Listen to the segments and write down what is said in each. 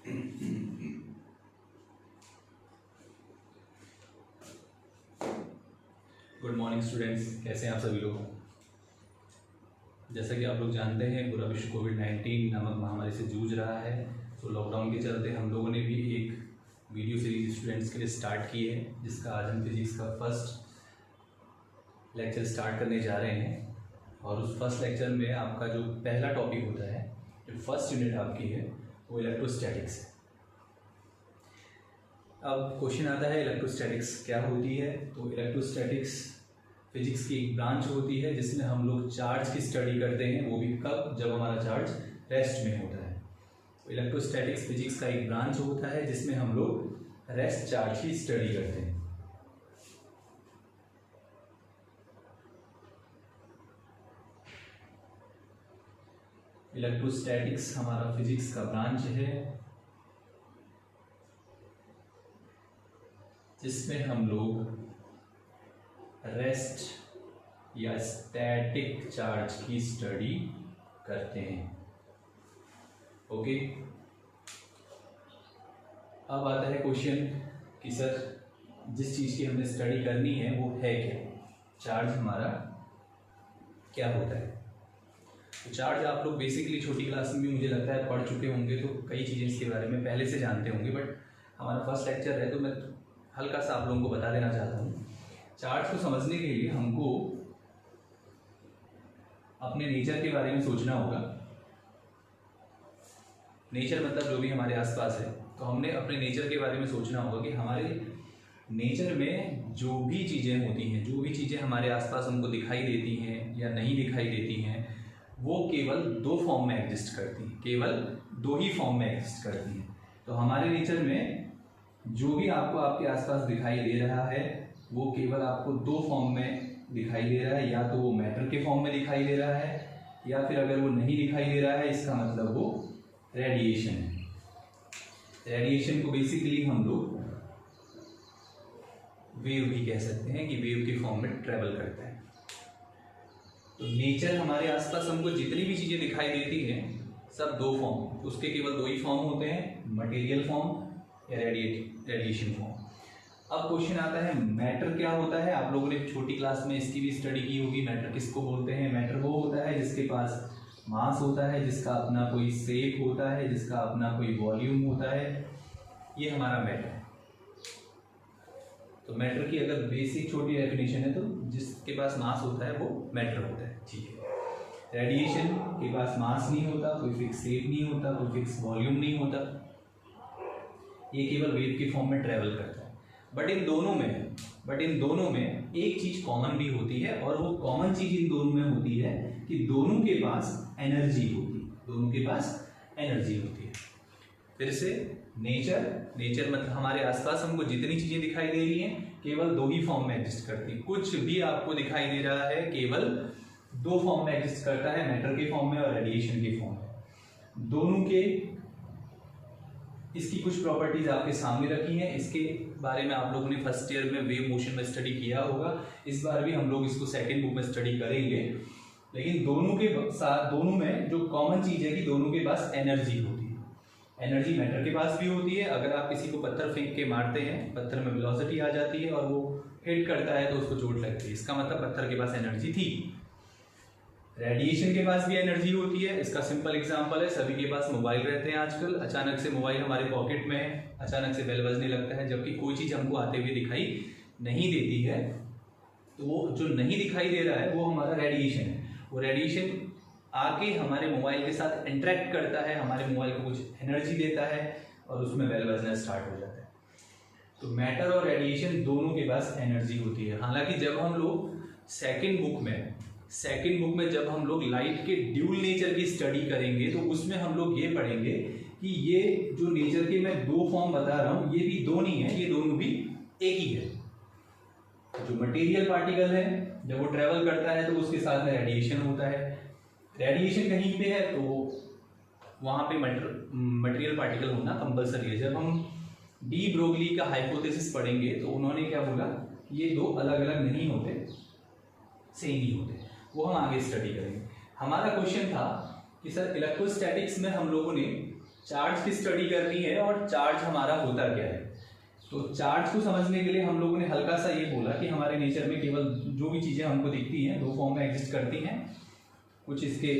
Good morning students, कैसे हैं आप सभी लोग। जैसा कि आप लोग जानते हैं, पूरा विश्व कोविड-19 नामक महामारी से जूझ रहा है। तो लॉकडाउन के चलते हम लोगों ने भी एक वीडियो सीरीज स्टूडेंट्स के लिए स्टार्ट की है, जिसका आज हम फिजिक्स का फर्स्ट लेक्चर स्टार्ट करने जा रहे हैं। और उस फर्स्ट लेक्चर में आपका जो पहला टॉपिक होता है, जो फर्स्ट यूनिट आपकी है, वो इलेक्ट्रोस्टैटिक्स है। अब क्वेश्चन आता है इलेक्ट्रोस्टैटिक्स क्या होती है। तो इलेक्ट्रोस्टैटिक्स फिजिक्स की एक ब्रांच होती है जिसमें हम लोग चार्ज की स्टडी करते हैं, वो भी कब, जब हमारा चार्ज रेस्ट में होता है। तो इलेक्ट्रोस्टैटिक्स फिजिक्स का एक ब्रांच होता है जिसमें हम लोग रेस्ट चार्ज की स्टडी करते हैं। इलेक्ट्रोस्टैटिक्स हमारा फिजिक्स का ब्रांच है जिसमें हम लोग रेस्ट या स्टैटिक चार्ज की स्टडी करते हैं। ओके, अब आता है क्वेश्चन कि सर जिस चीज़ की हमने स्टडी करनी है वो है क्या, चार्ज हमारा क्या होता है। तो चार्ज आप लोग बेसिकली छोटी क्लास में भी मुझे लगता है पढ़ चुके होंगे, तो कई चीज़ें इसके बारे में पहले से जानते होंगे। बट हमारा फर्स्ट लेक्चर है तो मैं हल्का सा आप लोगों को बता देना चाहता हूँ। चार्ज को समझने के लिए हमको अपने नेचर के बारे में सोचना होगा। नेचर मतलब जो भी हमारे आसपास है, तो हमने अपने नेचर के बारे में सोचना होगा कि हमारे नेचर में जो भी चीज़ें होती हैं, जो भी चीज़ें हमारे आसपास हमको दिखाई देती हैं या नहीं दिखाई देती हैं, वो केवल दो फॉर्म में एग्जिस्ट करती हैं, केवल दो ही फॉर्म में एग्जिस्ट करती हैं। तो हमारे नेचर में जो भी आपको आपके आसपास दिखाई दे रहा है वो केवल आपको दो फॉर्म में दिखाई दे रहा है, या तो वो मैटर के फॉर्म में दिखाई दे रहा है, या फिर अगर वो नहीं दिखाई दे रहा है इसका मतलब वो रेडिएशन है। रेडिएशन को बेसिकली हम लोग वेव भी कह सकते हैं कि वेव के फॉर्म में ट्रेवल करता है। तो नेचर हमारे आसपास हमको जितनी भी चीज़ें दिखाई देती हैं सब दो फॉर्म, उसके केवल दो ही फॉर्म होते हैं, मटेरियल फॉर्म या रेडिएशन फॉर्म। अब क्वेश्चन आता है मैटर क्या होता है। आप लोगों ने छोटी क्लास में इसकी भी स्टडी की होगी। मैटर किसको बोलते हैं? मैटर वो होता है जिसके पास मास होता है, जिसका अपना कोई शेप होता है, जिसका अपना कोई वॉल्यूम होता है, ये हमारा मैटर है। तो मैटर की अगर बेसिक छोटी डेफिनेशन है तो जिसके पास मास होता है वो मैटर होता है, ठीक है। रेडिएशन के पास मास नहीं होता, कोई फिक्स शेप नहीं होता, कोई फिक्स वॉल्यूम नहीं होता, ये केवल वेव के फॉर्म में ट्रेवल करता है। बट इन दोनों में एक चीज कॉमन भी होती है, और वो कॉमन चीज इन दोनों में होती है कि दोनों के पास एनर्जी होती है, दोनों के पास एनर्जी होती है। फिर से नेचर मतलब हमारे आसपास हमको जितनी चीजें दिखाई दे रही हैं केवल दो ही फॉर्म में एग्जिस्ट करती है। कुछ भी आपको दिखाई दे रहा है केवल दो फॉर्म में एग्जिस्ट करता है, मैटर के फॉर्म में और रेडिएशन के फॉर्म में। दोनों के इसकी कुछ प्रॉपर्टीज आपके सामने रखी हैं। इसके बारे में आप लोगों ने फर्स्ट ईयर में वेव मोशन में स्टडी किया होगा। इस बार भी हम लोग इसको सेकंड बुक में स्टडी करेंगे। लेकिन दोनों के साथ, दोनों में जो कॉमन चीज है कि दोनों के पास एनर्जी होती है। एनर्जी मैटर के पास भी होती है। अगर आप किसी को पत्थर फेंक के मारते हैं, पत्थर में वेलोसिटी आ जाती है और वो हिट करता है तो उसको चोट लगती है, इसका मतलब पत्थर के पास एनर्जी थी। रेडिएशन के पास भी एनर्जी होती है। इसका सिंपल एग्जांपल है, सभी के पास मोबाइल रहते हैं आजकल। अचानक से मोबाइल हमारे पॉकेट में है, अचानक से बेल बजने लगता है, जबकि कोई चीज़ हमको आते हुए दिखाई नहीं देती है। तो वो जो नहीं दिखाई दे रहा है वो हमारा रेडिएशन है। वो रेडिएशन आके हमारे मोबाइल के साथ इंटरेक्ट करता है, हमारे मोबाइल को कुछ एनर्जी देता है और उसमें बेल बजना स्टार्ट हो जाता है। तो मैटर और रेडिएशन दोनों के पास एनर्जी होती है। हालांकि जब हम लोग सेकेंड बुक में जब हम लोग लाइट के ड्यूल नेचर की स्टडी करेंगे तो उसमें हम लोग ये पढ़ेंगे कि ये जो नेचर के मैं दो फॉर्म बता रहा हूँ, ये भी दो नहीं है, ये दोनों भी एक ही है। जो मटेरियल पार्टिकल है जब वो ट्रेवल करता है तो उसके साथ में रेडिएशन होता है। रेडिएशन कहीं पे है तो वहाँ पे मटेरियल पार्टिकल होना कंपलसरी है। जब हम डी ब्रोगली का हाइपोथेसिस पढ़ेंगे तो उन्होंने क्या बोला, ये दो अलग अलग नहीं होते, सेम ही होते, वो हम आगे स्टडी करेंगे। हमारा क्वेश्चन था कि सर इलेक्ट्रोस्टैटिक्स में हम लोगों ने चार्ज की स्टडी करनी है और चार्ज हमारा होता क्या है। तो चार्ज को समझने के लिए हम लोगों ने हल्का सा ये बोला कि हमारे नेचर में केवल जो भी चीज़ें हमको दिखती हैं दो फॉर्म में एग्जिस्ट करती हैं। कुछ इसके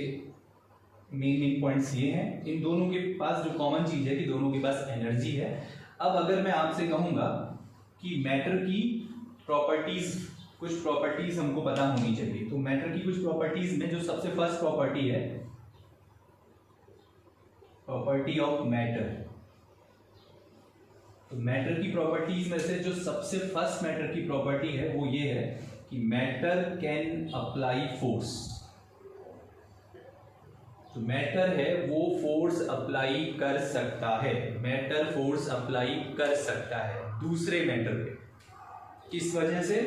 मेन पॉइंट्स ये हैं, इन दोनों के पास जो कॉमन चीज़ है कि दोनों के पास एनर्जी है। अब अगर मैं आपसे कहूँगा कि मैटर की प्रॉपर्टीज, कुछ प्रॉपर्टीज हमको पता होनी चाहिए, तो मैटर की कुछ प्रॉपर्टीज में जो सबसे फर्स्ट प्रॉपर्टी है, प्रॉपर्टी ऑफ मैटर, तो मैटर की प्रॉपर्टीज में से जो सबसे फर्स्ट मैटर की प्रॉपर्टी है वो ये है कि मैटर कैन अप्लाई फोर्स। तो मैटर है वो फोर्स अप्लाई कर सकता है, मैटर फोर्स अप्लाई कर सकता है दूसरे मैटर पे। किस वजह से,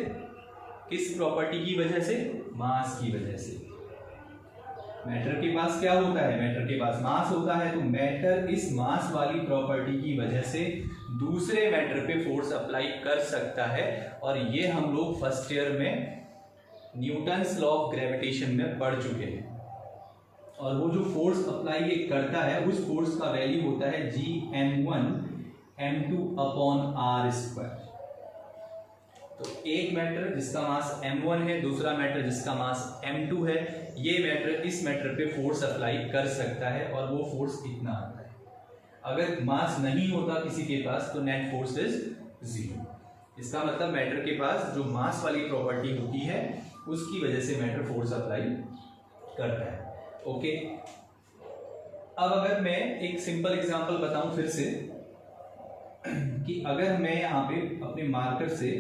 किस प्रॉपर्टी की वजह से? मास की वजह से। मैटर के पास क्या होता है? मैटर के पास मास होता है, तो मैटर इस मास वाली प्रॉपर्टी की वजह से दूसरे मैटर पे फोर्स अप्लाई कर सकता है। और ये हम लोग फर्स्ट ईयर में न्यूटन्स लॉ ऑफ ग्रेविटेशन में पढ़ चुके हैं। और वो जो फोर्स अप्लाई ये करता है उस फोर्स का वैल्यू होता है Gm1 m2 upon r square. तो एक मैटर जिसका मास m1 है, दूसरा मैटर जिसका मास m2 है, ये मैटर इस मैटर पे फोर्स अप्लाई कर सकता है और वो फोर्स इतना आता है। अगर मास नहीं होता किसी के पास तो नेट फोर्स इज 0। इसका मतलब मैटर के पास जो मास वाली प्रॉपर्टी होती है उसकी वजह से मैटर फोर्स अप्लाई करता है। ओके, अब अगर मैं एक सिंपल एग्जांपल बताऊं फिर से कि अगर मैं यहाँ पे अपने मार्कर से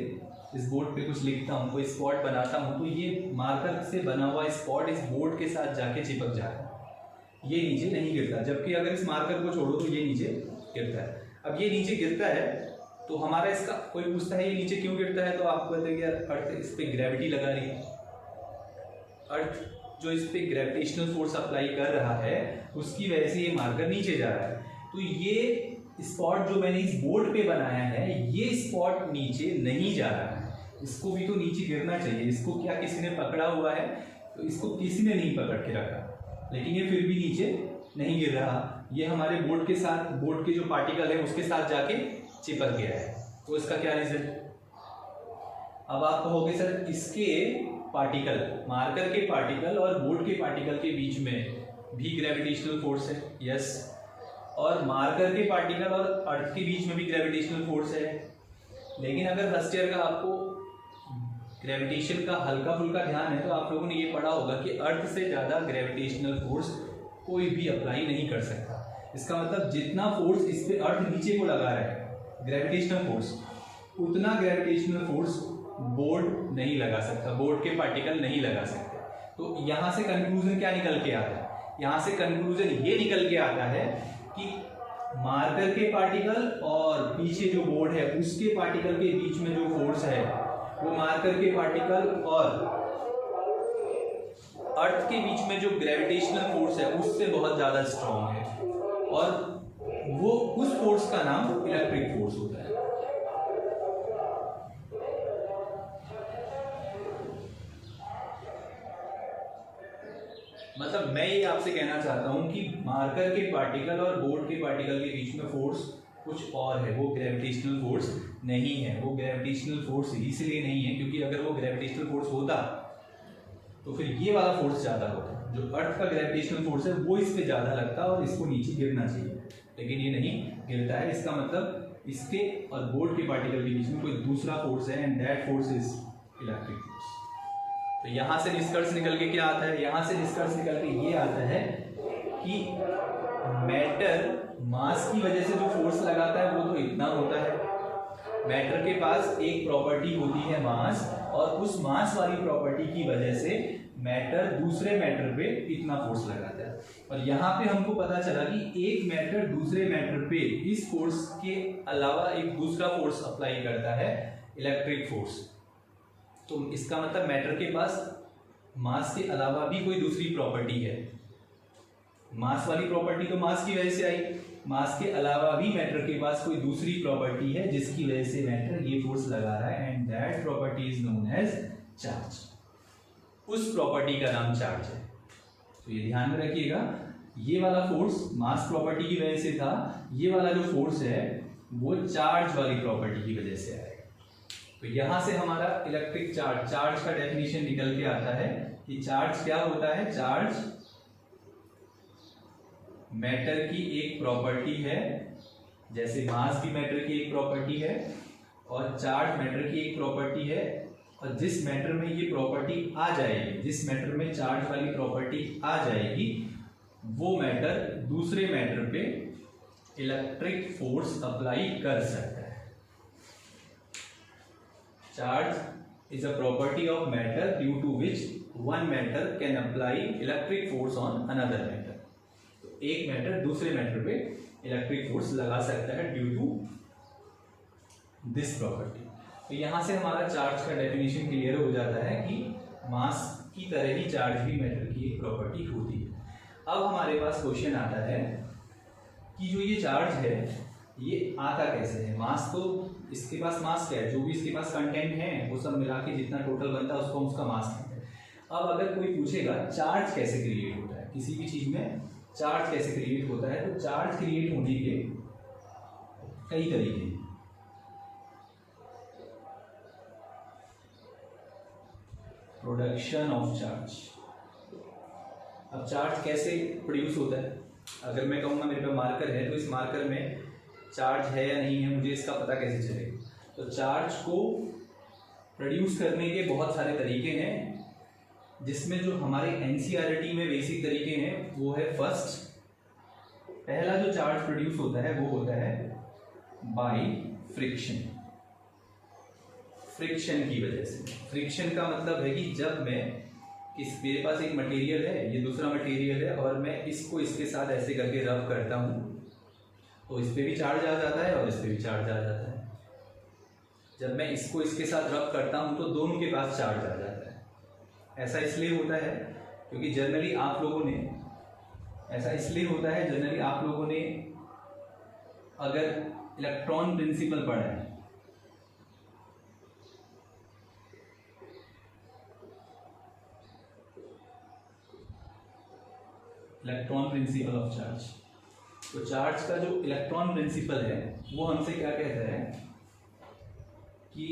इस बोर्ड पे कुछ लिखता हूँ, कोई स्पॉट बनाता हूँ, तो ये मार्कर से बना हुआ स्पॉट इस बोर्ड के साथ जाके चिपक जाता है, ये नीचे नहीं गिरता। जबकि अगर इस मार्कर को छोड़ो तो ये नीचे गिरता है। अब ये नीचे गिरता है तो हमारा इसका कोई पूछता है ये नीचे क्यों गिरता है, तो आपको कहते हैं यार अर्थ इस पर ग्रेविटी लगा रही है, अर्थ जो इस पे ग्रेविटेशनल फोर्स अप्लाई कर रहा है उसकी वजह से ये मार्कर नीचे जा रहा है। तो ये स्पॉट जो मैंने इस बोर्ड पे बनाया है ये स्पॉट नीचे नहीं जा रहा है, इसको भी तो नीचे गिरना चाहिए। इसको क्या किसी ने पकड़ा हुआ है, तो इसको किसी ने नहीं पकड़ के रखा, लेकिन ये फिर भी नीचे नहीं गिर रहा। ये हमारे बोर्ड के साथ, बोर्ड के जो पार्टिकल है उसके साथ जाके चिपक गया है। तो इसका क्या रिजल्ट? अब आप कहोगे सर इसके पार्टिकल, मार्कर के पार्टिकल और बोर्ड के पार्टिकल के बीच में भी ग्रेविटेशनल फोर्स है। यस, और मार्कर के पार्टिकल और अर्थ के बीच में भी ग्रेविटेशनल फोर्स है। लेकिन अगर फर्स्ट ईयर का आपको ग्रेविटेशन का हल्का फुल्का ध्यान है तो आप लोगों ने ये पढ़ा होगा कि अर्थ से ज़्यादा ग्रेविटेशनल फोर्स कोई भी अप्लाई नहीं कर सकता। इसका मतलब जितना फोर्स इस पे अर्थ नीचे को लगा रहा है ग्रेविटेशनल फोर्स, उतना ग्रेविटेशनल फोर्स बोर्ड नहीं लगा सकता, बोर्ड के पार्टिकल नहीं लगा सकते। तो यहाँ से कंक्लूजन क्या निकल के आता है? यहाँ से कंक्लूजन ये निकल के आता है कि मार्कर के पार्टिकल और पीछे जो बोर्ड है उसके पार्टिकल के बीच में जो फोर्स है वो मार्कर के पार्टिकल और अर्थ के बीच में जो ग्रेविटेशनल फोर्स है उससे बहुत ज्यादा स्ट्रॉन्ग है, और वो उस फोर्स का नाम इलेक्ट्रिक फोर्स होता है। मतलब मैं ये आपसे कहना चाहता हूं कि मार्कर के पार्टिकल और बोर्ड के पार्टिकल के बीच में फोर्स कुछ और है, वो ग्रेविटेशनल फोर्स नहीं है। वो ग्रेविटेशनल फोर्स इसलिए नहीं है क्योंकि अगर वो ग्रेविटेशनल फोर्स होता तो फिर ये वाला फोर्स ज़्यादा होता, जो अर्थ का ग्रेविटेशनल फोर्स है वो इस पे ज़्यादा लगता और इसको नीचे गिरना चाहिए, लेकिन ये नहीं गिरता है। इसका मतलब इसके और बोर्ड के पार्टिकल के बीच में कोई दूसरा फोर्स है and that force is electric force. तो यहाँ से निष्कर्ष निकल के क्या आता है? यहाँ से निष्कर्ष निकल के ये आता है कि मैटर मास की वजह से जो फोर्स लगाता है वो तो इतना होता है। मैटर के पास एक प्रॉपर्टी होती है मास, और उस मास वाली प्रॉपर्टी की वजह से मैटर दूसरे मैटर पे इतना फोर्स लगाता है। और यहाँ पे हमको पता चला कि एक मैटर दूसरे मैटर पे इस फोर्स के अलावा एक दूसरा फोर्स अप्लाई करता है, इलेक्ट्रिक फोर्स। तो इसका मतलब मैटर के पास मास के अलावा भी कोई दूसरी प्रॉपर्टी है। मास वाली प्रॉपर्टी तो मास की वजह से आई, मास के अलावा भी मैटर के पास कोई दूसरी प्रॉपर्टी है जिसकी वजह से मैटर ये फोर्स लगा रहा है, and that property is known as charge. उस प्रॉपर्टी का नाम चार्ज है। तो ये ध्यान में रखिएगा ये वाला फोर्स मास प्रॉपर्टी की वजह से था, ये वाला जो फोर्स है वो चार्ज वाली प्रॉपर्टी की वजह से आएगा। तो यहां से हमारा इलेक्ट्रिक चार्ज का डेफिनेशन निकल के आता है कि चार्ज क्या होता है, चार्ज मैटर की एक प्रॉपर्टी है, जैसे मास भी मैटर की एक प्रॉपर्टी है और चार्ज मैटर की एक प्रॉपर्टी है, और जिस मैटर में ये प्रॉपर्टी आ जाएगी, जिस मैटर में चार्ज वाली प्रॉपर्टी आ जाएगी, वो मैटर दूसरे मैटर पे इलेक्ट्रिक फोर्स अप्लाई कर सकता है। Charge is a property of matter due to which one matter can apply electric force on another matter. तो एक मैटर दूसरे मैटर पे इलेक्ट्रिक फोर्स लगा सकता है ड्यू टू दिस प्रॉपर्टी। तो यहां से हमारा चार्ज का डेफिनेशन क्लियर हो जाता है कि मास की तरह ही चार्ज भी मैटर की एक प्रॉपर्टी होती है। अब हमारे पास क्वेश्चन आता है कि जो ये चार्ज है ये आता कैसे है। मास तो इसके पास मास क्या है, जो भी इसके पास कंटेंट है वो सब मिला के जितना टोटल बनता है उसको हम उसका मास कहते हैं। अब अगर कोई पूछेगा चार्ज कैसे क्रिएट होता है, किसी भी चीज में चार्ज कैसे क्रिएट होता है, तो चार्ज क्रिएट होने के कई तरीके हैं। Production of charge. अब चार्ज कैसे प्रोड्यूस होता है, अगर मैं कहूँगा मेरे पे मार्कर है तो इस मार्कर में चार्ज है या नहीं है, मुझे इसका पता कैसे चलेगा। तो चार्ज को प्रोड्यूस करने के बहुत सारे तरीके हैं, जिसमें जो हमारे एनसीईआरटी में बेसिक तरीके हैं वो है फर्स्ट, पहला जो चार्ज प्रोड्यूस होता है वो होता है बाय फ्रिक्शन। फ्रिक्शन की वजह से, फ्रिक्शन का मतलब है कि जब मैं मेरे पास एक मटेरियल है, ये दूसरा मटेरियल है, और मैं इसको इसके साथ ऐसे करके रब करता हूँ तो इस पे भी चार्ज आ जाता है और इस पे भी चार्ज आ जाता है। जब मैं इसको इसके साथ रब करता हूँ तो दोनों के पास चार्ज आ जाता है। ऐसा इसलिए होता है क्योंकि जनरली आप लोगों ने अगर इलेक्ट्रॉन प्रिंसिपल पढ़ा है, इलेक्ट्रॉन प्रिंसिपल ऑफ चार्ज, तो चार्ज का जो इलेक्ट्रॉन प्रिंसिपल है वो हमसे क्या कहता है कि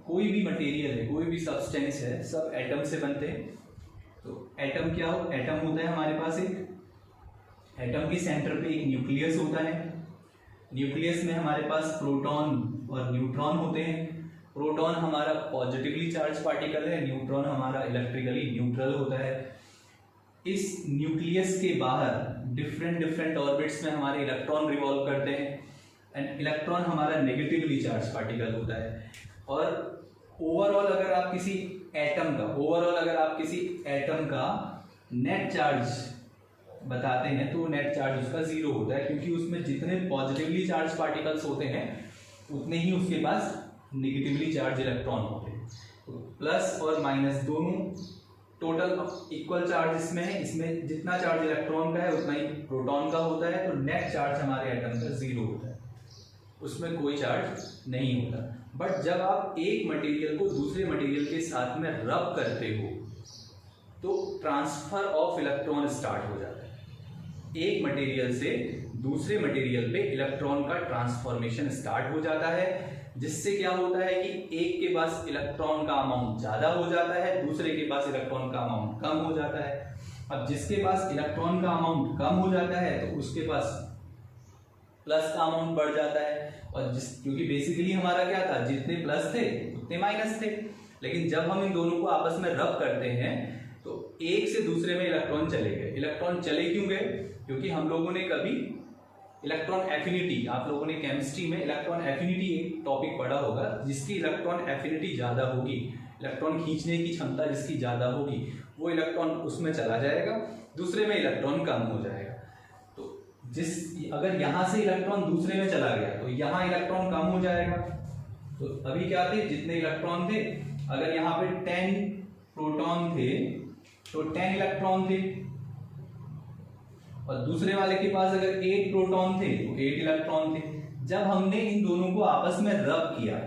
कोई भी मटेरियल है, कोई भी सब्सटेंस है, सब एटम से बनते हैं। तो एटम क्या हो, एटम होता है हमारे पास एक एटम के सेंटर पे एक न्यूक्लियस होता है। न्यूक्लियस में हमारे पास प्रोटॉन और न्यूट्रॉन होते हैं। प्रोटॉन हमारा पॉजिटिवली चार्ज पार्टिकल है, न्यूट्रॉन हमारा इलेक्ट्रिकली न्यूट्रल होता है। इस न्यूक्लियस के बाहर डिफरेंट ऑर्बिट्स में हमारे इलेक्ट्रॉन रिवॉल्व करते हैं, एंड इलेक्ट्रॉन हमारा नेगेटिवली चार्ज पार्टिकल होता है। और ओवरऑल अगर आप किसी एटम का नेट चार्ज बताते हैं तो नेट चार्ज उसका 0 होता है, क्योंकि उसमें जितने पॉजिटिवली चार्ज पार्टिकल्स होते हैं उतने ही उसके पास नेगेटिवली चार्ज इलेक्ट्रॉन होते हैं। तो प्लस और माइनस दोनों टोटल इक्वल चार्ज इसमें है, इसमें जितना चार्ज इलेक्ट्रॉन का है उतना ही प्रोटॉन का होता है। तो नेट चार्ज हमारे एटम का 0 होता है, उसमें कोई चार्ज नहीं होता। बट जब आप एक मटेरियल को दूसरे मटेरियल के साथ में रब करते हो तो ट्रांसफर ऑफ इलेक्ट्रॉन स्टार्ट हो जाता है। एक मटेरियल से दूसरे मटेरियल पे इलेक्ट्रॉन का ट्रांसफॉर्मेशन स्टार्ट हो जाता है, जिससे क्या होता है कि एक के पास इलेक्ट्रॉन का अमाउंट ज्यादा हो जाता है, दूसरे के पास इलेक्ट्रॉन का अमाउंट कम हो जाता है। अब जिसके पास इलेक्ट्रॉन का अमाउंट कम हो जाता है तो उसके पास प्लस का अमाउंट बढ़ जाता है, और क्योंकि बेसिकली हमारा क्या था, जितने प्लस थे उतने माइनस थे। लेकिन जब हम इन दोनों को आपस में रब करते हैं तो एक से दूसरे में इलेक्ट्रॉन चले गए। इलेक्ट्रॉन चले क्यों गए, क्योंकि हम लोगों ने कभी इलेक्ट्रॉन एफिनिटी, आप लोगों ने केमिस्ट्री में इलेक्ट्रॉन एफिनिटी एक टॉपिक पढ़ा होगा, जिसकी इलेक्ट्रॉन एफिनिटी ज्यादा होगी, इलेक्ट्रॉन खींचने की क्षमता जिसकी ज्यादा होगी, वो इलेक्ट्रॉन उसमें चला जाएगा, दूसरे में इलेक्ट्रॉन कम हो जाएगा। तो अगर यहां से इलेक्ट्रॉन दूसरे में चला गया तो यहां इलेक्ट्रॉन कम हो जाएगा। तो अभी क्या थे, जितने इलेक्ट्रॉन थे, अगर यहाँ पे 10 प्रोटॉन थे तो 10 इलेक्ट्रॉन थे, और दूसरे वाले के पास अगर 8 प्रोटॉन थे तो 8 इलेक्ट्रॉन थे। जब हमने इन दोनों को आपस में रब किया,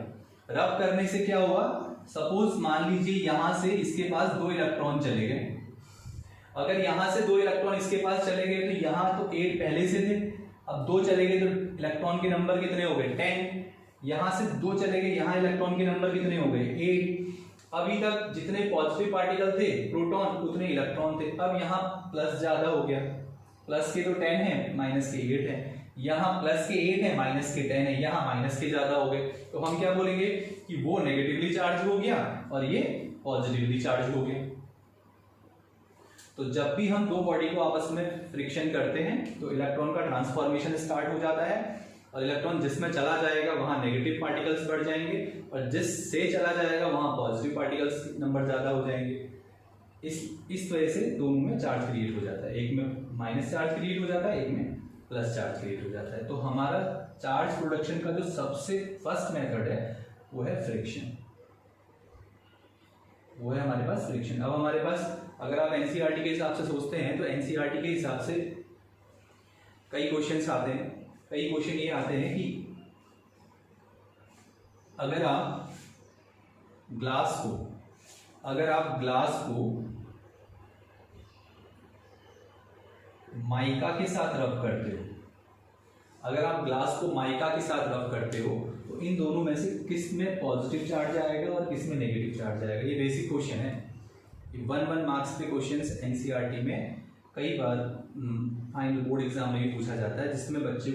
रब करने से क्या हुआ, सपोज मान लीजिए यहां से इसके पास 2 इलेक्ट्रॉन चले गए, अगर यहाँ से 2 इलेक्ट्रॉन इसके पास चले गए तो यहाँ तो 8 पहले से थे, अब 2 चले गए तो इलेक्ट्रॉन के नंबर कितने हो गए 10। यहाँ से 2 चले गए, यहाँ इलेक्ट्रॉन के नंबर कितने हो गए 8। अभी तक जितने पॉजिटिव पार्टिकल थे प्रोटॉन उतने इलेक्ट्रॉन थे। अब यहाँ प्लस ज्यादा हो गया, प्लस के तो 10 है, माइनस के 8 है। यहाँ प्लस के 8 है, माइनस के 10 है, यहाँ माइनस के ज्यादा हो गए। तो हम क्या बोलेंगे कि वो नेगेटिवली चार्ज हो गया और ये पॉजिटिवली चार्ज हो गया। तो जब भी हम 2 बॉडी को आपस में फ्रिक्शन करते हैं तो इलेक्ट्रॉन का ट्रांसफॉर्मेशन स्टार्ट हो जाता है और इलेक्ट्रॉन जिसमें चला जाएगा वहां नेगेटिव पार्टिकल्स बढ़ जाएंगे और जिससे चला जाएगा वहां पॉजिटिव पार्टिकल्स नंबर ज्यादा हो जाएंगे। इस वजह से दोनों में चार्ज क्रिएट हो जाता है, एक में माइनस चार्ज क्रिएट हो जाता है, एक में प्लस चार्ज क्रिएट हो जाता है। तो हमारा चार्ज प्रोडक्शन का जो सबसे फर्स्ट मेथड है वो है फ्रिक्शन, वो है हमारे पास फ्रिक्शन। अब हमारे पास अगर आप एनसीईआरटी के हिसाब से सोचते हैं तो एनसीईआरटी के हिसाब से कई क्वेश्चंस आते हैं। कई क्वेश्चन ये आते हैं कि अगर आप ग्लास को माइका के साथ रब करते हो, अगर आप ग्लास को माइका के साथ रब करते हो तो इन दोनों में से किस में पॉजिटिव चार्ज आएगा और किस में नेगेटिव चार्ज आएगा। ये बेसिक क्वेश्चन है, 1 मार्क्स पे क्वेश्चंस एनसीईआरटी में कई बार फाइनल बोर्ड एग्जाम में भी पूछा जाता है, जिसमें बच्चे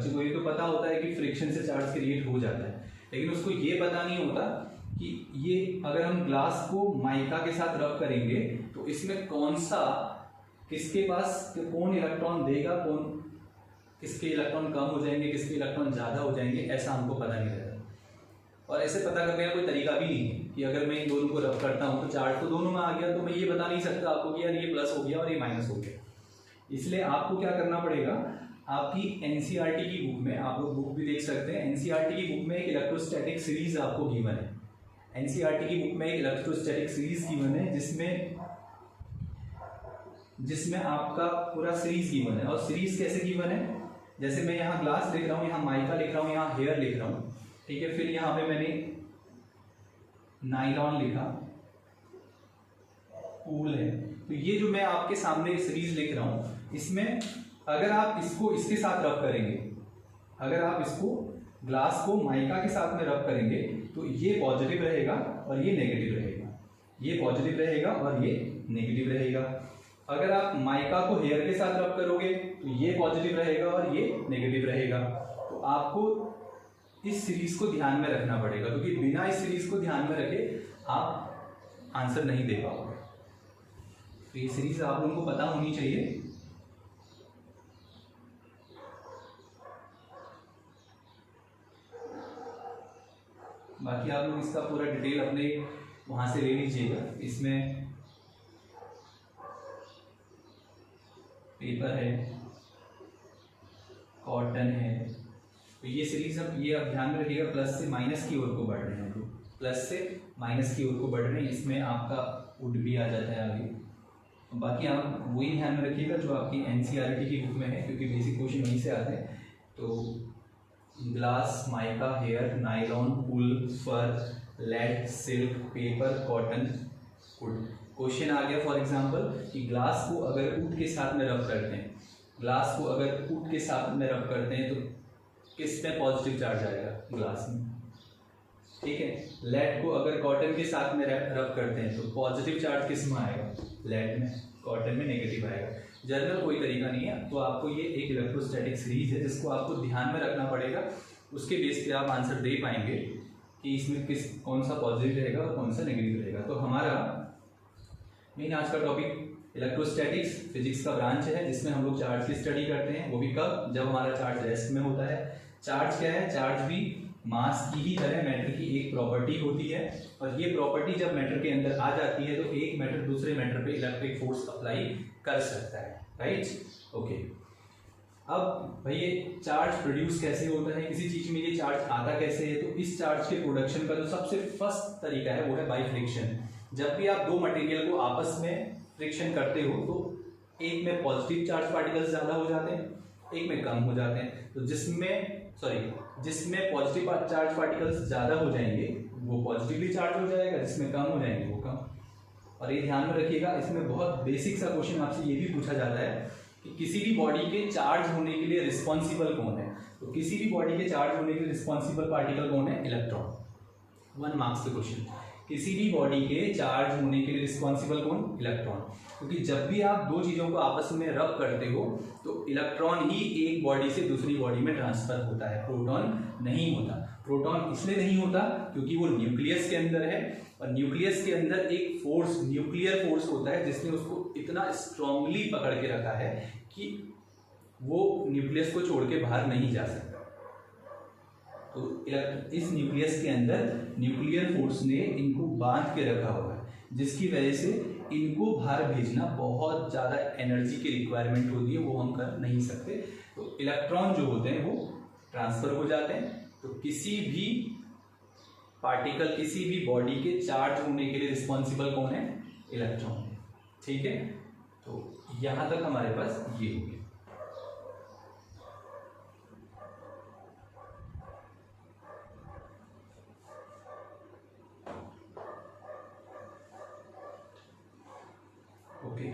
को ये तो पता होता है कि फ्रिक्शन से चार्ज क्रिएट हो जाता है, लेकिन उसको ये पता नहीं होता कि ये अगर हम ग्लास को माइका के साथ रब करेंगे तो इसमें किसके पास कौन इलेक्ट्रॉन देगा, किसके इलेक्ट्रॉन कम हो जाएंगे, किसके इलेक्ट्रॉन ज़्यादा हो जाएंगे, ऐसा हमको पता नहीं रहता। और ऐसे पता करने का कोई तरीका भी नहीं है कि अगर मैं इन दोनों को रब करता हूँ तो चार्ज तो दोनों में आ गया, तो मैं ये बता नहीं सकता आपको कि यार ये प्लस हो गया और ये माइनस हो गया। इसलिए आपको क्या करना पड़ेगा, आपकी एनसीईआरटी की बुक में, आप लोग बुक भी देख सकते हैं, एनसीईआरटी की बुक में एक इलेक्ट्रोस्टैटिक सीरीज आपको गिवन है। एनसीईआरटी की बुक में एक इलेक्ट्रोस्टैटिक सीरीज गिवन है जिसमें आपका पूरा सीरीज गिवन है। और सीरीज कैसे गिवन है, जैसे मैं यहाँ ग्लास लिख रहा हूँ, यहाँ माइका लिख रहा हूँ, यहाँ हेयर लिख रहा हूँ, ठीक है। फिर यहाँ पे मैंने नाइलॉन लिखा, वूल है। तो ये जो मैं आपके सामने सीरीज लिख रहा हूँ, इसमें अगर आप इसको इसके साथ रब करेंगे, अगर आप इसको ग्लास को माइका के साथ में रब करेंगे तो ये पॉजिटिव रहेगा और ये नेगेटिव रहेगा, ये पॉजिटिव रहेगा और ये नेगेटिव रहेगा। अगर आप माइका को हेयर के साथ रब करोगे तो ये पॉजिटिव रहेगा और ये नेगेटिव रहेगा। तो आपको इस सीरीज को ध्यान में रखना पड़ेगा, क्योंकि बिना इस सीरीज को ध्यान में रखे आप आंसर नहीं दे पाओगे। तो ये सीरीज आप लोगों को पता होनी चाहिए। बाकी आप लोग इसका पूरा डिटेल अपने वहां से ले लीजिएगा। इसमें पेपर है, कॉटन है, तो ये सीरीज अब ये आप ध्यान में रखिएगा, प्लस से माइनस की ओर को बढ़ रहे हैं, तो प्लस से माइनस की ओर को बढ़ रहे हैं। इसमें आपका वुड भी आ जाता है आगे। बाकी आप वही ध्यान में रखिएगा जो आपकी एनसीईआरटी की बुक में है, क्योंकि बेसिक क्वेश्चन वहीं से आते हैं। तो glass, mica, hair, nylon, wool, fur, lead, silk, paper, cotton, wood. Question आ गया फॉर एग्जांपल कि ग्लास को अगर ऊट के साथ में रब करते हैं, ग्लास को अगर ऊट के साथ में रब करते हैं तो किस में पॉजिटिव चार्ज आएगा, ग्लास में, ठीक है। लेड को अगर कॉटन के साथ में रब करते हैं तो पॉजिटिव चार्ज किस में आएगा, लेड में, कॉटन में नेगेटिव आएगा। जनरल कोई तरीका नहीं है, तो आपको ये एक इलेक्ट्रोस्टैटिक सीरीज है जिसको आपको ध्यान में रखना पड़ेगा। उसके बेस पे आप आंसर दे पाएंगे कि इसमें कौन सा पॉजिटिव रहेगा और कौन सा नेगेटिव रहेगा। तो हमारा मेन आज का टॉपिक इलेक्ट्रोस्टैटिक्स, फिजिक्स का ब्रांच है, जिसमें हम लोग चार्ज की स्टडी करते हैं। वो भी कब, जब हमारा चार्ज रेस्ट में होता है। चार्ज क्या है, चार्ज भी मास की ही तरह मैटर की एक प्रॉपर्टी होती है, और ये प्रॉपर्टी जब मैटर के अंदर आ जाती है तो एक मैटर दूसरे मैटर पे इलेक्ट्रिक फोर्स अप्लाई कर सकता है, राइट, ओके। अब भाई ये चार्ज प्रोड्यूस कैसे होता है, किसी चीज में ये चार्ज आता कैसे है, तो इस चार्ज के प्रोडक्शन का जो सबसे फर्स्ट तरीका है वो है बाय फ्रिक्शन। जब भी आप दो मटेरियल को आपस में फ्रिक्शन करते हो तो एक में पॉजिटिव चार्ज पार्टिकल्स ज्यादा हो जाते हैं, एक में कम हो जाते हैं। तो जिसमें पॉजिटिव चार्ज पार्टिकल्स ज्यादा हो जाएंगे वो पॉजिटिवली चार्ज हो जाएगा, जिसमें कम हो जाएंगे वो कम। और ये ध्यान में रखिएगा, इसमें बहुत बेसिक सा क्वेश्चन आपसे ये भी पूछा जाता है कि किसी भी बॉडी के चार्ज होने के लिए रिस्पॉन्सिबल कौन है। तो किसी भी बॉडी के चार्ज होने के लिए रिस्पॉन्सिबल पार्टिकल कौन है? इलेक्ट्रॉन। 1 मार्क्स का क्वेश्चन। किसी भी बॉडी के चार्ज होने के लिए रिस्पॉन्सिबल कौन? इलेक्ट्रॉन। क्योंकि जब भी आप दो चीज़ों को आपस में रब करते हो तो इलेक्ट्रॉन ही एक बॉडी से दूसरी बॉडी में ट्रांसफर होता है, प्रोटॉन नहीं होता। प्रोटॉन इसलिए नहीं होता क्योंकि वो न्यूक्लियस के अंदर है, और न्यूक्लियस के अंदर एक फोर्स, न्यूक्लियर फोर्स होता है जिसने उसको इतना स्ट्रांगली पकड़ के रखा है कि वो न्यूक्लियस को छोड़ के बाहर नहीं जा सकता। तो इस न्यूक्लियस के अंदर न्यूक्लियर फोर्स ने इनको बांध के रखा हुआ है, जिसकी वजह से इनको बाहर भेजना बहुत ज़्यादा एनर्जी की रिक्वायरमेंट होती है, वो हम कर नहीं सकते। तो इलेक्ट्रॉन जो होते हैं वो ट्रांसफर हो जाते हैं। तो किसी भी पार्टिकल, किसी भी बॉडी के चार्ज होने के लिए रिस्पॉन्सिबल कौन है? इलेक्ट्रॉन। ठीक है, तो यहाँ तक हमारे पास ये हो गया। ओके,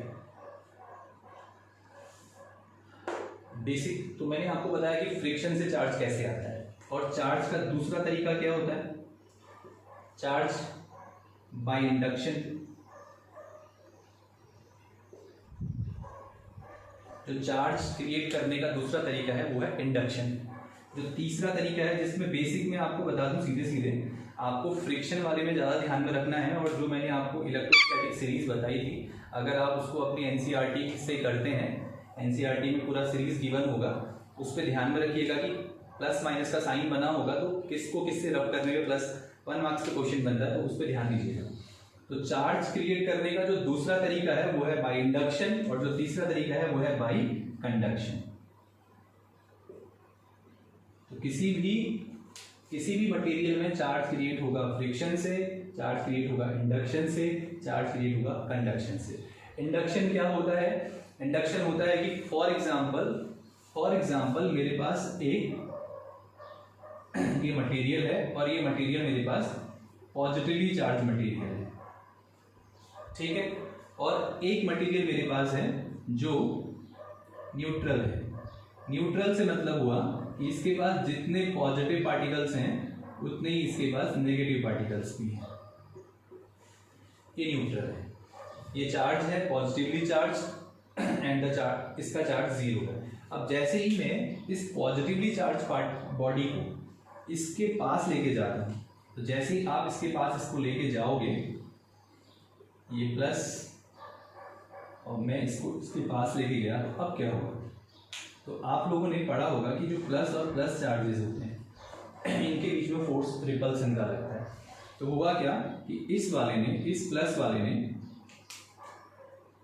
बेसिक तो मैंने आपको बताया कि फ्रिक्शन से चार्ज कैसे आता है, और चार्ज का दूसरा तरीका क्या होता है? Charge by induction. जो चार्ज क्रिएट करने का दूसरा तरीका है वो है इंडक्शन। जो तीसरा तरीका है, जिसमें बेसिक में आपको बता दूं सीधे सीधे, आपको फ्रिक्शन वाले में ज़्यादा ध्यान में रखना है, और जो मैंने आपको इलेक्ट्रोस्टैटिक सीरीज बताई थी, अगर आप उसको अपनी एनसीईआरटी से करते हैं, एनसीईआरटी में पूरा सीरीज गिवन होगा, उस पर ध्यान में रखिएगा कि प्लस माइनस का साइन बना होगा तो किसको किससे रब करने में प्लस 1 मार्क्स का क्वेश्चन बनता है, तो उस पर ध्यान दीजिएगा। तो चार्ज क्रिएट करने का जो दूसरा तरीका है वो है बाय इंडक्शन, और जो तीसरा तरीका है वो है बाय कंडक्शन। तो किसी भी मटेरियल में चार्ज क्रिएट होगा फ्रिक्शन से, चार्ज क्रिएट होगा इंडक्शन से, चार्ज क्रिएट होगा कंडक्शन से। इंडक्शन क्या होता है? इंडक्शन होता है कि फॉर एग्जाम्पल मेरे पास एक ये मटेरियल है, और ये मटेरियल मेरे पास पॉजिटिवली चार्ज मटेरियल है, ठीक है, और एक मटेरियल मेरे पास है जो न्यूट्रल है। न्यूट्रल से मतलब हुआ कि इसके पास जितने पॉजिटिव पार्टिकल्स हैं उतने ही इसके पास नेगेटिव पार्टिकल्स भी हैं। ये न्यूट्रल है, ये चार्ज है positively charge, and the charge, इसका चार्ज 0 है। अब जैसे ही मैं इस पॉजिटिवली चार्ज बॉडी को इसके पास लेके जाता हूँ, तो जैसे ही आप इसके पास इसको लेके जाओगे, ये प्लस, और मैं इसको इसके पास लेके गया, तो अब क्या होगा? तो आप लोगों ने पढ़ा होगा कि जो प्लस और प्लस चार्जेस होते हैं इनके बीच में फोर्स रिपल्सन का लगता है। तो हुआ क्या कि इस वाले ने इस प्लस वाले ने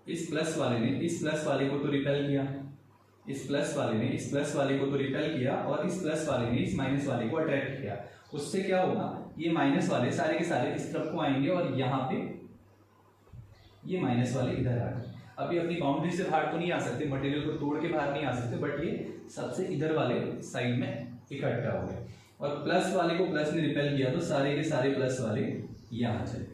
इस प्लस वाले को तो रिपेल किया, इस प्लस वाले ने इस प्लस वाले को तो रिपेल किया, और इस प्लस वाले ने इस माइनस वाले को अट्रैक्ट किया। उससे क्या होगा? ये माइनस वाले सारे के सारे इस तरफ को आएंगे, और यहाँ पे ये माइनस वाले इधर आ गए। अभी अपनी बाउंड्री से बाहर तो नहीं आ सकते, मटेरियल को तोड़ के बाहर नहीं आ सकते, बट ये सबसे इधर वाले साइड में इकट्ठा हो गए, और प्लस वाले को प्लस ने रिपेल किया, तो सारे के सारे प्लस वाले यहाँ चले।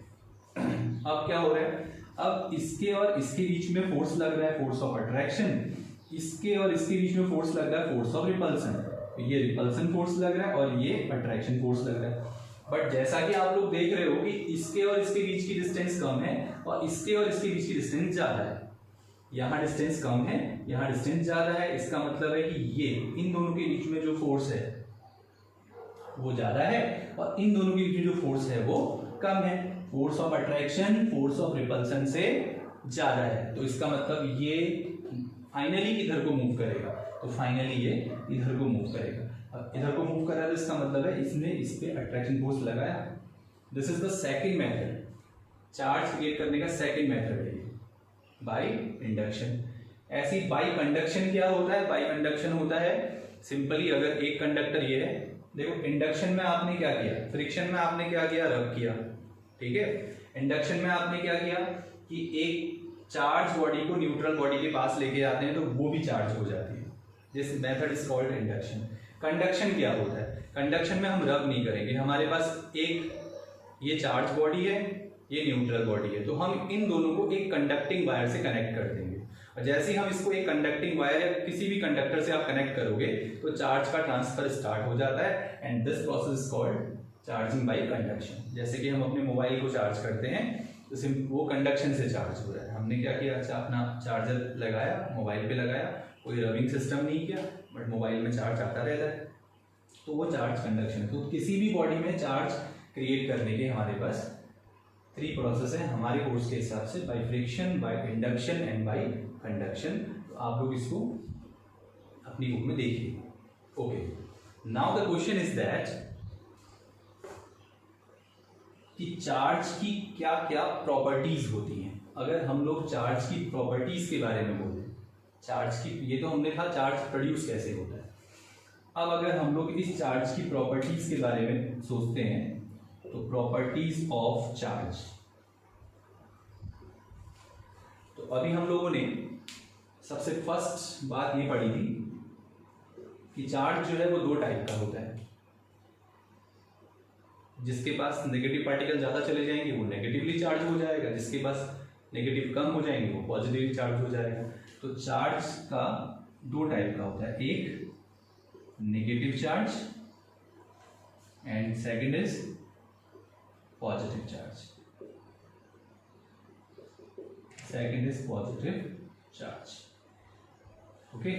अब क्या हो रहा है? अब इसके और इसके बीच में फोर्स लग रहा है, फोर्स ऑफ अट्रैक्शन, इसके और इसके बीच में फोर्स लग रहा है, फोर्स ऑफ रिपल्सन। तो ये रिपल्सन फोर्स लग रहा है और ये अट्रैक्शन फोर्स लग रहा है। बट जैसा कि आप लोग देख रहे हो कि इसके और इसके बीच की डिस्टेंस कम है, और इसके और इसके बीच की डिस्टेंस ज्यादा है। यहाँ डिस्टेंस कम है, यहाँ डिस्टेंस ज्यादा है। इसका मतलब है कि ये इन दोनों के बीच में जो फोर्स है वो ज्यादा है, और इन दोनों के बीच में जो फोर्स है वो कम है। Force of attraction force of repulsion से ज्यादा है, तो इसका मतलब ये फाइनली इधर को मूव करेगा। तो फाइनली ये इधर को मूव करेगा। अब इधर को मूव कर रहा है, तो इसका मतलब है इसने इस पे अट्रैक्शन फोर्स लगाया। This is the second method, charge create करने का सेकंड मेथड है बाय इंडक्शन। ऐसी बाय कंडक्शन क्या होता है? बाय कंडक्शन होता है सिंपली, अगर एक कंडक्टर ये है, देखो इंडक्शन में आपने क्या किया, फ्रिक्शन में आपने क्या किया, रब किया, ठीक है। इंडक्शन में आपने क्या किया कि एक चार्ज बॉडी को न्यूट्रल बॉडी के पास लेके जाते हैं, तो वो भी चार्ज हो जाती है। This method is called induction. Conduction क्या होता है? कंडक्शन में हम रब नहीं करेंगे, हमारे पास एक ये चार्ज बॉडी है, ये न्यूट्रल बॉडी है। तो हम इन दोनों को एक कंडक्टिंग वायर से कनेक्ट कर देंगे, और जैसे ही हम इसको एक कंडक्टिंग वायर या किसी भी कंडक्टर से आप कनेक्ट करोगे तो चार्ज का ट्रांसफर स्टार्ट हो जाता है, and this process is called charging by conduction. जैसे कि हम अपने मोबाइल को चार्ज करते हैं तो वो कंडक्शन से चार्ज हो रहा है। हमने क्या किया, अच्छा अपना चार्जर लगाया, मोबाइल पे लगाया, कोई रबिंग सिस्टम नहीं किया, बट मोबाइल में चार्ज आता रहता है, तो वो चार्ज कंडक्शन है। तो किसी भी बॉडी में चार्ज क्रिएट करने के हमारे पास 3 प्रोसेस है हमारे कोर्स के हिसाब से, by friction, by induction and bye conduction. तो आप लोग इसको अपनी बुक में देखिए। Okay, now the question is that कि चार्ज की क्या क्या प्रॉपर्टीज होती हैं। अगर हम लोग चार्ज की प्रॉपर्टीज के बारे में बोलें, चार्ज की, ये तो हमने कहा चार्ज प्रोड्यूस कैसे होता है। अब अगर हम लोग इस चार्ज की प्रॉपर्टीज के बारे में सोचते हैं तो प्रॉपर्टीज ऑफ चार्ज, तो अभी हम लोगों ने सबसे फर्स्ट बात ये पढ़ी थी कि चार्ज जो है वो 2 टाइप का होता है। जिसके पास नेगेटिव पार्टिकल ज़्यादा चले जाएंगे वो नेगेटिवली चार्ज हो जाएगा, जिसके पास नेगेटिव कम हो जाएंगे वो पॉजिटिवली चार्ज हो जाएगा। तो चार्ज का 2 टाइप का होता है, एक negative charge and second is positive charge. Second is positive charge. Okay,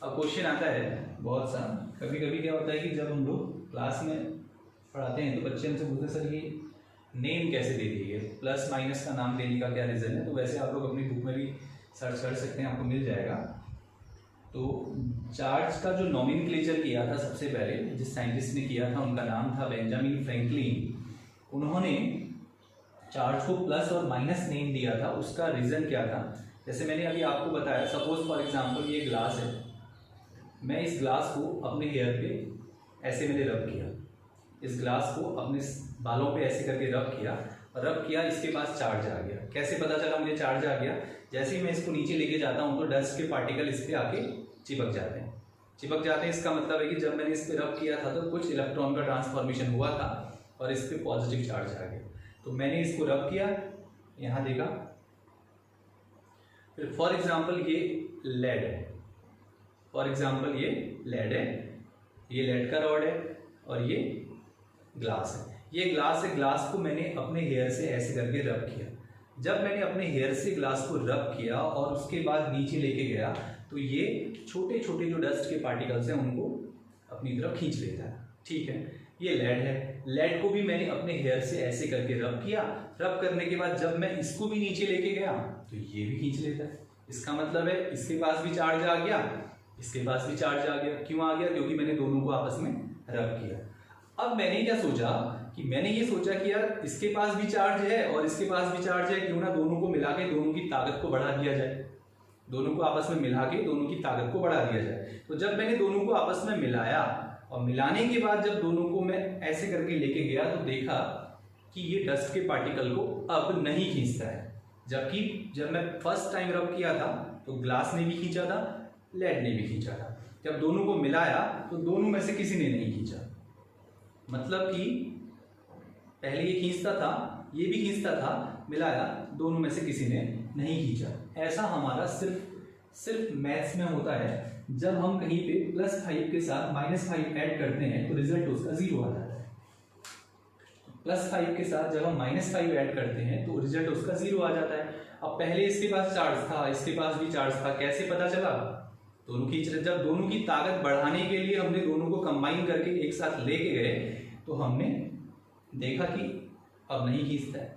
अब क्वेश्चन आता है बहुत सा, कभी कभी क्या होता है कि जब हम लोग क्लास में पढ़ाते हैं तो बच्चे हमसे पूछते हैं सर ये नेम कैसे दे दिए, प्लस माइनस का नाम देने का क्या रीज़न है। तो वैसे आप लोग अपनी बुक में भी सर्च कर सकते हैं, आपको मिल जाएगा। तो चार्ज का जो नॉमेनक्लेचर किया था सबसे पहले, जिस साइंटिस्ट ने किया था उनका नाम था बेंजामिन फ्रैंकलिन। उन्होंने चार्ज को प्लस और माइनस नेम दिया था। उसका रीज़न क्या था, जैसे मैंने अभी आपको बताया, सपोज फॉर एग्जांपल ये ग्लास है, मैं इस ग्लास को अपने हेयर पे ऐसे मैंने रब किया, इस ग्लास को अपने बालों पे ऐसे करके रब किया, इसके पास चार्ज आ गया। कैसे पता चला मुझे चार्ज आ गया, जैसे ही मैं इसको नीचे लेके जाता हूँ तो डस्ट के पार्टिकल इस पर आके चिपक जाते हैं। इसका मतलब है कि जब मैंने इस पर रब किया था तो कुछ इलेक्ट्रॉन का ट्रांसफॉर्मेशन हुआ था और इस पर पॉजिटिव चार्ज आ गया। तो मैंने इसको रब किया, यहाँ देखा, फिर फॉर एग्जाम्पल ये लेड है, ये लेड का रॉड है और ये ग्लास है, ग्लास को मैंने अपने हेयर से ऐसे करके रब किया। जब मैंने अपने हेयर से ग्लास को रब किया और उसके बाद नीचे लेके गया तो ये छोटे छोटे जो डस्ट के पार्टिकल्स हैं उनको अपनी तरफ खींच लेता है। ठीक है, ये लेड है, लेड को भी मैंने अपने हेयर से ऐसे करके रब किया। रब करने के बाद जब मैं इसको भी नीचे लेके गया तो ये भी खींच लेता है। इसका मतलब है इसके पास भी चार्ज आ गया, इसके पास भी चार्ज आ गया। क्यों आ गया, क्योंकि मैंने दोनों को आपस में रब किया। अब मैंने क्या सोचा कि मैंने ये सोचा कि यार इसके पास भी चार्ज है और इसके पास भी चार्ज है, क्यों ना दोनों को मिला के दोनों की ताकत को बढ़ा दिया जाए, दोनों को आपस में मिला के दोनों की ताकत को बढ़ा दिया जाए। तो जब मैंने दोनों को आपस में मिलाया और मिलाने के बाद जब दोनों को मैं ऐसे करके लेके गया तो देखा कि ये डस्ट के पार्टिकल को अब नहीं खींचता है। जबकि जब मैं फर्स्ट टाइम रब किया था तो ग्लास ने भी खींचा था, लेड ने भी खींचा था। जब दोनों को मिलाया तो दोनों में से किसी ने नहीं खींचा। मतलब कि पहले ये खींचता था, ये भी खींचता था, मिलाया, दोनों में से किसी ने नहीं खींचा। ऐसा हमारा सिर्फ मैथ्स में होता है। जब हम कहीं पे +5 के साथ -5 ऐड करते हैं तो रिजल्ट उसका 0 आ जाता है। +5 के साथ जब हम -5 ऐड करते हैं तो रिजल्ट उसका 0 आ जाता है। अब पहले इसके पास चार्ज था, इसके पास भी चार्ज था, कैसे पता चला, दोनों खींच रहे। जब दोनों की ताकत बढ़ाने के लिए हमने दोनों को कंबाइन करके एक साथ लेके गए तो हमने देखा कि अब नहीं खींचता है।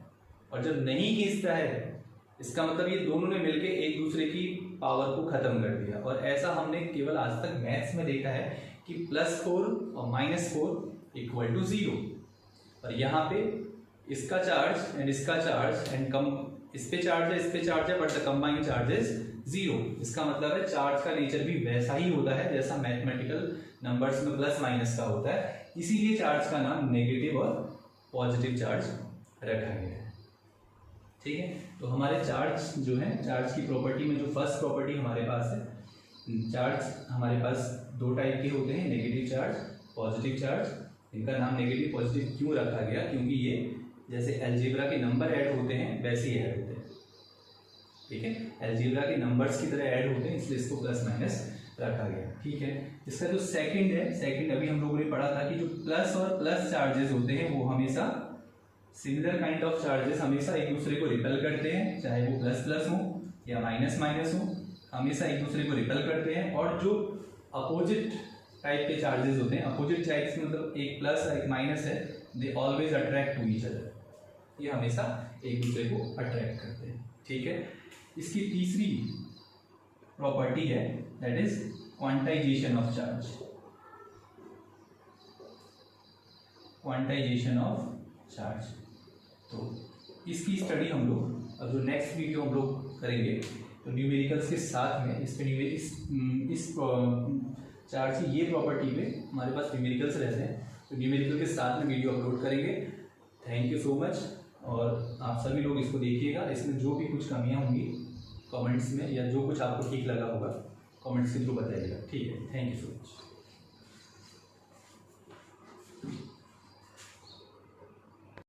और जब नहीं खींचता है इसका मतलब ये दोनों ने मिलके एक दूसरे की पावर को खत्म कर दिया। और ऐसा हमने केवल आज तक मैथ्स में देखा है कि +4 और -4 = 0। और यहाँ पे इसका चार्ज एंड इसका चार्ज एंड कम, इस पे चार्ज है but the combined charge is 0। इसका मतलब है चार्ज का नेचर भी वैसा ही होता है जैसा मैथमेटिकल नंबर्स में +- का होता है। इसीलिए चार्ज का नाम नेगेटिव और पॉजिटिव चार्ज रखा गया है। ठीक है, तो हमारे चार्ज जो है, चार्ज की प्रॉपर्टी में जो फर्स्ट प्रॉपर्टी हमारे पास है, चार्ज हमारे पास 2 टाइप के होते हैं, नेगेटिव चार्ज, पॉजिटिव चार्ज। इनका नाम नेगेटिव पॉजिटिव क्यों रखा गया, क्योंकि ये जैसे अलजेब्रा के नंबर ऐड होते हैं वैसे ही ऐड होते हैं, ठीक है, अलजेब्रा के नंबर्स की तरह ऐड होते हैं, इसलिए इसको प्लस माइनस रखा गया, ठीक है। इसका जो सेकंड है, सेकंड अभी हम लोगों ने पढ़ा था कि जो प्लस और प्लस चार्जेस होते हैं वो हमेशा सिमिलर काइंड ऑफ चार्जेस हमेशा एक दूसरे को रिपेल करते हैं, चाहे वो प्लस प्लस हो या माइनस माइनस हो, हमेशा एक दूसरे को रिपेल करते हैं। और जो अपोजिट टाइप के चार्जेस होते हैं, अपोजिट चार्जेस मतलब एक प्लस और एक माइनस है, they always attract to each other, ये हमेशा एक दूसरे को अट्रैक्ट करते हैं, ठीक है। इसकी तीसरी प्रॉपर्टी है that is quantization of charge, quantization of charge. तो इसकी स्टडी हम लोग अब जो नेक्स्ट वीडियो हम लोग करेंगे तो न्यूमेरिकल्स के साथ में इस पे इस चार्ज की ये प्रॉपर्टी पे हमारे पास न्यूमेरिकल्स रहते हैं, तो न्यूमेरिकल के साथ में वीडियो अपलोड करेंगे। थैंक यू सो मच, और आप सभी लोग इसको देखिएगा, इसमें जो भी कुछ कमियां होंगी कमेंट्स में या जो कुछ आपको ठीक लगा होगा कमेंट्स के थ्रू बताइएगा, ठीक है। Thank you so much.